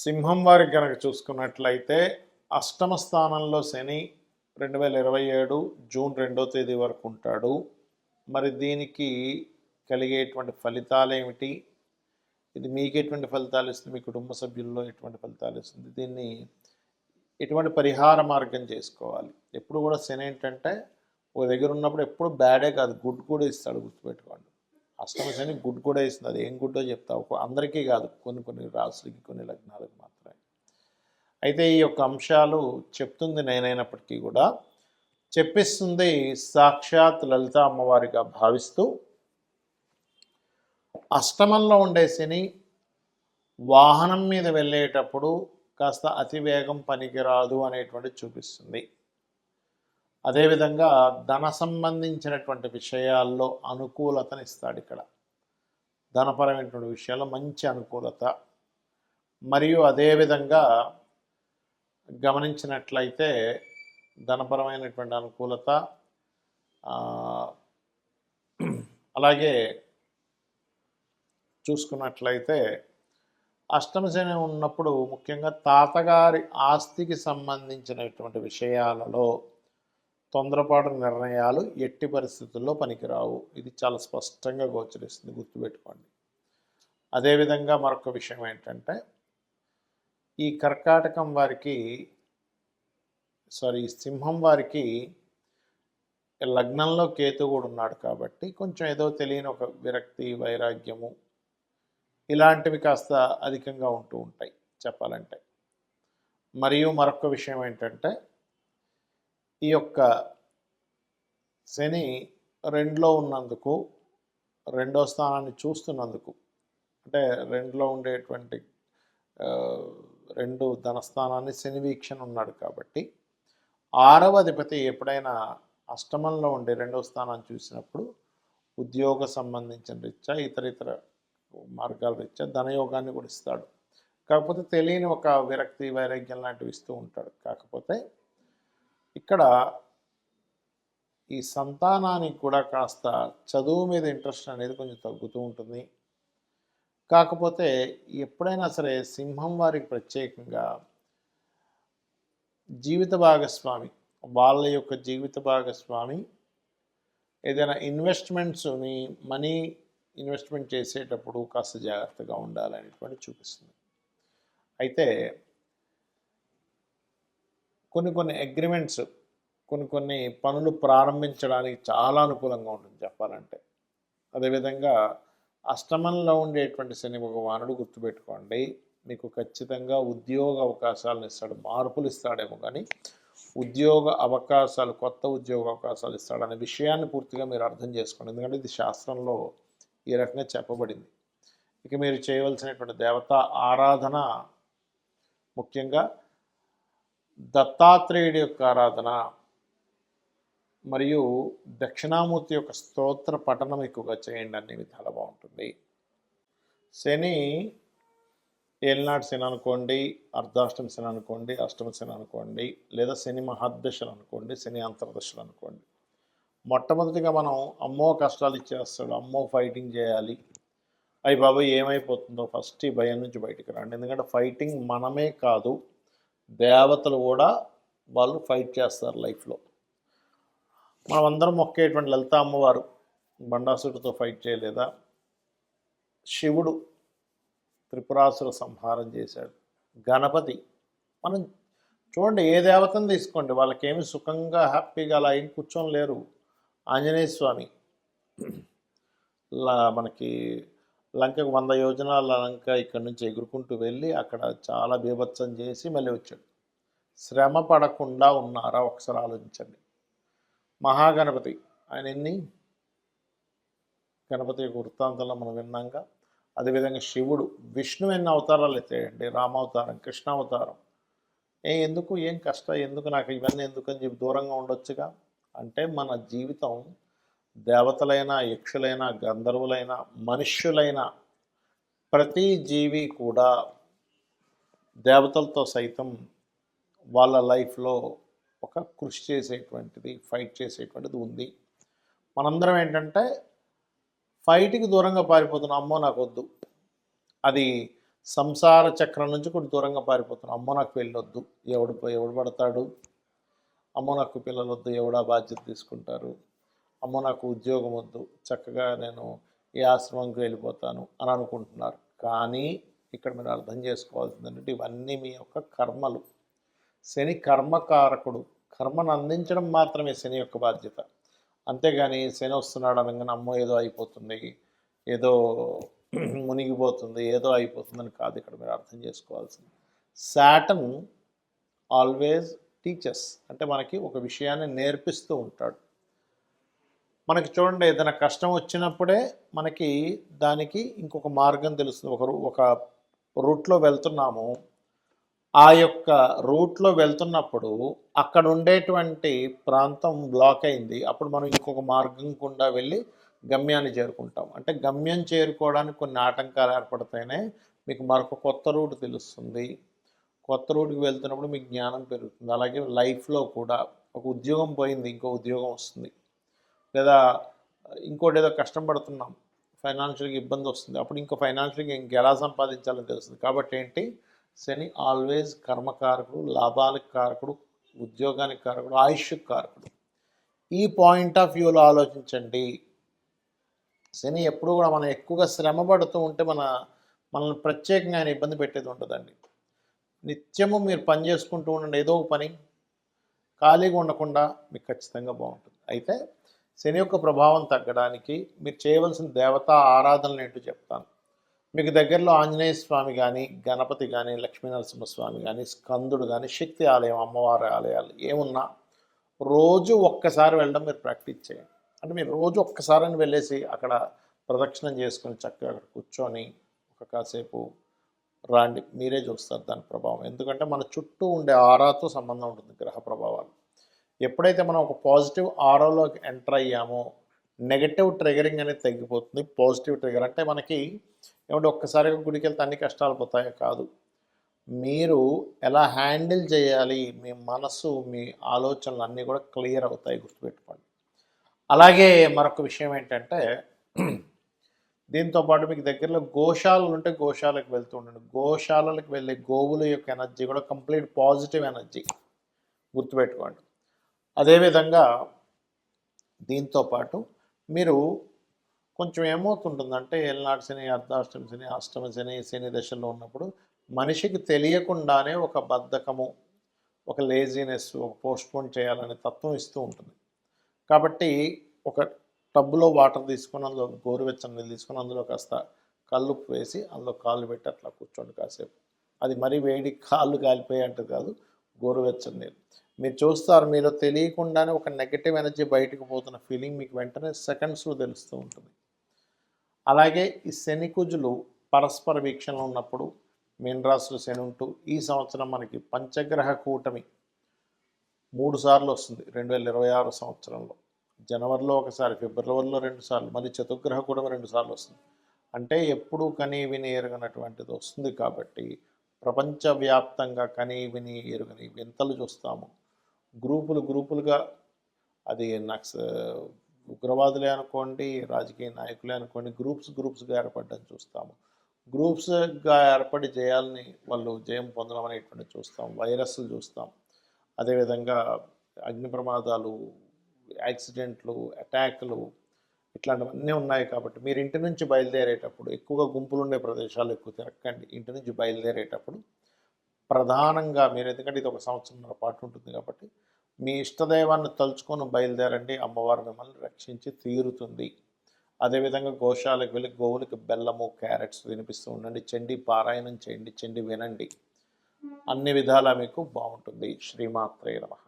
సింహం వారికి కనుక చూసుకున్నట్లయితే అష్టమ స్థానంలో శని 2027 జూన్ 2వ తేదీ వరకు ఉంటాడు. మరి దీనికి కలిగేటువంటి ఫలితాలు ఏమిటి? ఇది మీకు ఎటువంటి ఫలితాలు ఇస్తుంది? మీ కుటుంబ సభ్యుల్లో ఎటువంటి ఫలితాలు ఇస్తుంది? దీన్ని ఎటువంటి పరిహార మార్గం చేసుకోవాలి? ఎప్పుడు కూడా శని ఏంటంటే ఒక దగ్గర ఉన్నప్పుడు ఎప్పుడు బ్యాడే కాదు, గుడ్ కూడా ఇస్తాడు, గుర్తుపెట్టుకోండి. అష్టమ శని గుడ్ కూడా ఇస్తుంది. అది ఏం గుడ్డో చెప్తా, అందరికీ కాదు, కొన్ని రాసులకి, కొన్ని లగ్నాలకు మాత్రమే. అయితే ఈ యొక్క అంశాలు చెప్తుంది నేనైనప్పటికీ కూడా చెప్పిస్తుంది సాక్షాత్ లలిత అమ్మవారిగా భావిస్తూ, అష్టమంలో ఉండే శని వాహనం మీద వెళ్ళేటప్పుడు కాస్త అతివేగం పనికిరాదు అనేటువంటి చూపిస్తుంది. అదేవిధంగా ధన సంబంధించినటువంటి విషయాల్లో అనుకూలతనిస్తాడు. ఇక్కడ ధనపరమైనటువంటి విషయాల్లో మంచి అనుకూలత, మరియు అదేవిధంగా గమనించినట్లయితే ధనపరమైనటువంటి అనుకూలత, అలాగే చూసుకున్నట్లయితే అష్టమ శని ఉన్నప్పుడు ముఖ్యంగా తాతగారి ఆస్తికి సంబంధించినటువంటి విషయాలలో తొందరపాటు నిర్ణయాలు ఎట్టి పరిస్థితుల్లో పనికిరావు. ఇది చాలా స్పష్టంగా గోచరిస్తుంది, గుర్తుపెట్టుకోండి. అదేవిధంగా మరొక విషయం ఏంటంటే, ఈ కర్కాటకం వారికి సింహం వారికి లగ్నంలో కేతు కూడా ఉన్నాడు కాబట్టి కొంచెం ఏదో తెలియని ఒక విరక్తి, వైరాగ్యము ఇలాంటివి కాస్త అధికంగా ఉంటూ ఉంటాయి చెప్పాలంటే. మరియు మరొక విషయం ఏంటంటే, ఈ యొక్క శని 2లో ఉన్నందుకు, 2వ స్థానాన్ని చూస్తున్నందుకు, అంటే 2లో ఉండేటువంటి 2 ధనస్థానాన్ని శని వీక్షణ ఉన్నాడు కాబట్టి 6వ అధిపతి ఎప్పుడైనా అష్టమంలో ఉండే 2వ స్థానాన్ని చూసినప్పుడు ఉద్యోగ సంబంధించిన రీత్యా ఇతర మార్గాల రీత్యా ధనయోగాన్ని కూడా ఇస్తాడు. కాకపోతే తెలియని ఒక విరక్తి, వైరాగ్యం లాంటివి ఇస్తూ ఉంటాడు. కాకపోతే ఇక్కడ ఈ సంతానానికి కూడా కాస్త చదువు మీద ఇంట్రెస్ట్ అనేది కొంచెం తగ్గుతూ ఉంటుంది. కాకపోతే ఎప్పుడైనా సరే సింహం వారికి ప్రత్యేకంగా జీవిత భాగస్వామి, వాళ్ళ యొక్క జీవిత భాగస్వామి ఏదైనా ఇన్వెస్ట్మెంట్స్ని, మనీ ఇన్వెస్ట్మెంట్ చేసేటప్పుడు కాస్త జాగ్రత్తగా ఉండాలనేటువంటి చూపిస్తుంది. అయితే కొన్ని అగ్రిమెంట్స్, కొన్ని పనులు ప్రారంభించడానికి చాలా అనుకూలంగా ఉంటుంది చెప్పాలంటే. అదేవిధంగా అష్టమంలో ఉండేటువంటి శని భగవానుడు గుర్తుపెట్టుకోండి, మీకు ఖచ్చితంగా ఉద్యోగ అవకాశాలను ఇస్తాడు. మార్పులు ఇస్తాడేమో కానీ ఉద్యోగ అవకాశాలు, కొత్త ఉద్యోగ అవకాశాలు ఇస్తాడనే విషయాన్ని పూర్తిగా మీరు అర్థం చేసుకోండి. ఎందుకంటే ఇది శాస్త్రంలో ఈ రకంగా చెప్పబడింది. ఇక మీరు చేయవలసినటువంటి దేవతా ఆరాధన ముఖ్యంగా దత్తాత్రేయుడి యొక్క ఆరాధన మరియు దక్షిణామూర్తి యొక్క స్తోత్ర పఠనం ఎక్కువగా చేయండి, అన్ని విధాలు బాగుంటుంది. శని ఏలినాటి శని అనుకోండి, అర్ధాష్టమ శని అనుకోండి, అష్టమ శని అనుకోండి, లేదా శని మహాదశలు అనుకోండి, శని అంతర్దశలు అనుకోండి. మొట్టమొదటిగా మనం అమ్మో కష్టాలు ఇచ్చేస్తాడు, అమ్మో ఫైటింగ్ చేయాలి, అయ్యి బాబాయ్ ఏమైపోతుందో, ఫస్ట్ ఈ భయం నుంచి బయటికి రండి. ఎందుకంటే ఫైటింగ్ మనమే కాదు, దేవతలు కూడా వాళ్ళు ఫైట్ చేస్తారు లైఫ్లో. మనం అందరం మొక్కేటువంటి లలిత అమ్మవారు బండాసుడితో ఫైట్ చేయలేదా? శివుడు త్రిపురాసుర సంహారం చేశాడు. గణపతి, మనం చూడండి, ఏ దేవతను తీసుకోండి, వాళ్ళకేమి సుఖంగా హ్యాపీగా అలా ఏం కూర్చొని లేరు. ఆంజనేయ స్వామి మనకి లంకకు 100 యోజనాల లంక ఇక్కడి నుంచి ఎగురుకుంటూ వెళ్ళి అక్కడ చాలా బీభత్సం చేసి మళ్ళీ వచ్చాడు. శ్రమ పడకుండా ఉన్నారా? ఒకసారి ఆలోచించండి. మహాగణపతి, ఆయన గణపతి యొక్క వృత్తాంతంలో మనం విన్నాక. అదేవిధంగా శివుడు, విష్ణు ఎన్ని అవతారాలు ఎత్తాయండి, రామావతారం, కృష్ణావతారం. ఎందుకు, ఏం కష్టం, ఎందుకు నాకు ఇవన్నీ ఎందుకు అని చెప్పి దూరంగా ఉండొచ్చుగా. అంటే మన జీవితం దేవతలైనా, యక్షులైనా, గంధర్వులైనా, మనుష్యులైనా ప్రతి జీవి కూడా దేవతలతో సైతం వాళ్ళ లైఫ్లో ఒక కృషి చేసేటువంటిది, ఫైట్ చేసేటువంటిది ఉంది. మనందరం ఏంటంటే ఫైట్కి దూరంగా పారిపోతున్నాం, అమ్మో నాకు వద్దు, అది సంసార చక్రం నుంచి కూడా దూరంగా పారిపోతున్నాం. అమ్మో నాకు పెళ్ళొద్దు, ఎవడు పడతాడు, అమ్మో నాకు పిల్లలొద్దు, ఎవడా బాధ్యత తీసుకుంటారు, అమ్మో నాకు ఉద్యోగం వద్దు, చక్కగా నేను ఈ ఆశ్రమంకి వెళ్ళిపోతాను అని అనుకుంటున్నారు. కానీ ఇక్కడ మీరు అర్థం చేసుకోవాల్సింది ఏంటంటే ఇవన్నీ మీ యొక్క కర్మలు. శని కర్మకారకుడు. కర్మను అందించడం మాత్రమే శని యొక్క బాధ్యత. అంతేగాని శని వస్తున్నాడు అనగానే అమ్మో ఏదో అయిపోతుంది, ఏదో మునిగిపోతుంది, ఏదో అయిపోతుందని కాదు ఇక్కడ మీరు అర్థం చేసుకోవాల్సింది. సాటర్న్ ఆల్వేస్ టీచర్స్, అంటే మనకి ఒక విషయాన్ని నేర్పిస్తూ ఉంటాడు. మనకి చూడండి, ఏదైనా కష్టం వచ్చినప్పుడే మనకి దానికి ఇంకొక మార్గం తెలుస్తుంది. ఒక రూట్లో వెళ్తున్నాము, ఆ యొక్క రూట్లో వెళ్తున్నప్పుడు అక్కడ ఉండేటువంటి ప్రాంతం బ్లాక్ అయింది. అప్పుడు మనం ఇంకొక మార్గం గుండా వెళ్ళి గమ్యాన్ని చేరుకుంటాం. అంటే గమ్యం చేరుకోవడానికి కొన్ని ఆటంకాలు ఏర్పడితేనే మీకు మరొక కొత్త రూట్ తెలుస్తుంది. కొత్త రూట్కి వెళ్తున్నప్పుడు మీకు జ్ఞానం పెరుగుతుంది. అలాగే లైఫ్లో కూడా ఒక ఉద్యోగం పోయింది, ఇంకో ఉద్యోగం వస్తుంది, లేదా ఇంకోటి ఏదో కష్టం పడుతున్నాం, ఫైనాన్షియల్గా ఇబ్బంది వస్తుంది, అప్పుడు ఇంకో ఫైనాన్షియల్గా ఇంకెలా సంపాదించాలని తెలుస్తుంది. కాబట్టి ఏంటి, శని ఆల్వేస్ కర్మకారకుడు, లాభాలకు కారకుడు, ఉద్యోగానికి కారకుడు, ఆయుష్కి కారకుడు. ఈ పాయింట్ ఆఫ్ వ్యూలో ఆలోచించండి. శని ఎప్పుడు కూడా మనం ఎక్కువగా శ్రమ పడుతూ ఉంటే మనల్ని ప్రత్యేకంగా ఆయన ఇబ్బంది పెట్టేది ఉంటుందండి. నిత్యము మీరు పని చేసుకుంటూ ఉండండి, ఏదో ఒక పని, ఖాళీగా ఉండకుండా మీకు ఖచ్చితంగా బాగుంటుంది. అయితే శని యొక్క ప్రభావం తగ్గడానికి మీరు చేయవలసిన దేవతా ఆరాధనలు ఏంటో చెప్తాను. మీకు దగ్గరలో ఆంజనేయ స్వామి కానీ, గణపతి కానీ, లక్ష్మీనరసింహస్వామి కానీ, స్కందుడు కానీ, శక్తి ఆలయం, అమ్మవారి ఆలయాలు ఏమున్నా రోజు ఒక్కసారి వెళ్ళడం మీరు ప్రాక్టీస్ చేయండి. అంటే మీరు రోజు ఒక్కసారిని వెళ్ళేసి అక్కడ ప్రదక్షిణం చేసుకొని చక్కగా అక్కడ కూర్చొని ఒక కాసేపు రాండి, మీరే చూస్తారు దాని ప్రభావం. ఎందుకంటే మన చుట్టూ ఉండే ఆరాతో సంబంధం ఉంటుంది గ్రహ ప్రభావాలు. ఎప్పుడైతే మనం ఒక పాజిటివ్ ఆరాలోకి ఎంటర్ అయ్యామో నెగటివ్ ట్రిగరింగ్ అనేది తగ్గిపోతుంది. పాజిటివ్ ట్రిగర్ అంటే మనకి ఏమంటే ఒక్కసారిగా గుడికి వెళ్తే అన్ని కష్టాలు పోతాయో కాదు, మీరు ఎలా హ్యాండిల్ చేయాలి, మీ మనసు, మీ ఆలోచనలు అన్నీ కూడా క్లియర్ అవుతాయి, గుర్తుపెట్టుకోండి. అలాగే మరొక విషయం ఏంటంటే, దీంతోపాటు మీకు దగ్గరలో గోశాలలు ఉంటే గోశాలకు వెళ్తూ ఉండండి. గోశాలలకు వెళ్ళే గోవుల యొక్క ఎనర్జీ కూడా కంప్లీట్ పాజిటివ్ ఎనర్జీ, గుర్తుపెట్టుకోండి. అదేవిధంగా దీంతోపాటు మీరు కొంచెం ఏమవుతుంటుందంటే ఏలనాటి శని, అర్ధాష్టమి శని, అష్టమ శని, శని దశలో ఉన్నప్పుడు మనిషికి తెలియకుండానే ఒక బద్ధకము, ఒక లేజినెస్, ఒక పోస్ట్పోన్ చేయాలనే తత్వం ఇస్తూ ఉంటుంది. కాబట్టి ఒక టబ్బులో వాటర్ తీసుకొని అందులో గోరువెచ్చని నీళ్ళు తీసుకొని అందులో కాస్త కల్లుప్పు వేసి అందులో కాళ్ళు పెట్టి అట్లా కూర్చోండి కాసేపు. అది మరీ వేడి కాళ్ళు కాలిపోయే అంటే కాదు, గోరువెచ్చని నీళ్ళు. మీరు చూస్తారు, మీలో తెలియకుండానే ఒక నెగటివ్ ఎనర్జీ బయటకు పోతున్న ఫీలింగ్ మీకు వెంటనే సెకండ్స్లో తెలుస్తూ ఉంటుంది. అలాగే ఈ శని కుజులు పరస్పర వీక్షణలో ఉన్నప్పుడు మీనరాశిలో శని ఉంటూ, ఈ సంవత్సరం మనకి పంచగ్రహ కూటమి 3 సార్లు వస్తుంది 2026 సంవత్సరంలో. జనవరిలో ఒకసారి, ఫిబ్రవరిలో 2 సార్లు, మళ్ళీ చతుర్గ్రహ కూటమి 2 సార్లు వస్తుంది. అంటే ఎప్పుడూ కనీ విని ఎరగనటువంటిది వస్తుంది. కాబట్టి ప్రపంచవ్యాప్తంగా కనీ విని ఎరుగని వింతలు చూస్తాము. గ్రూపులుగా, అది ఉగ్రవాదులే అనుకోండి, రాజకీయ నాయకులే అనుకోండి, గ్రూప్స్గా ఏర్పడడం చూస్తాము. గ్రూప్స్గా ఏర్పడి జయాల్ని వాళ్ళు జయం పొందడం అనేటువంటి చూస్తాం. వైరస్లు చూస్తాం. అదేవిధంగా అగ్ని ప్రమాదాలు, యాక్సిడెంట్లు, అటాక్లు, ఇట్లాంటివన్నీ ఉన్నాయి. కాబట్టి మీరు ఇంటి నుంచి బయలుదేరేటప్పుడు ఎక్కువగా గుంపులు ఉండే ప్రదేశాలు ఎక్కువ తిరగకండి. ఇంటి నుంచి బయలుదేరేటప్పుడు ప్రధానంగా మీరు, ఎందుకంటే ఇది 1 సంవత్సరంన్నర పాటు ఉంటుంది కాబట్టి మీ ఇష్టదైవాన్ని తలుచుకొని బయలుదేరండి. అమ్మవారు మిమ్మల్ని రక్షించి తీరుతుంది. అదేవిధంగా గోశాలకు వెళ్ళి గోవులకి బెల్లము, క్యారెట్స్ వినిపిస్తూ ఉండండి. చండీ పారాయణం చేయండి, చండీ వినండి. అన్ని విధాలా మీకు బాగుంటుంది. శ్రీమాత్రే నమః.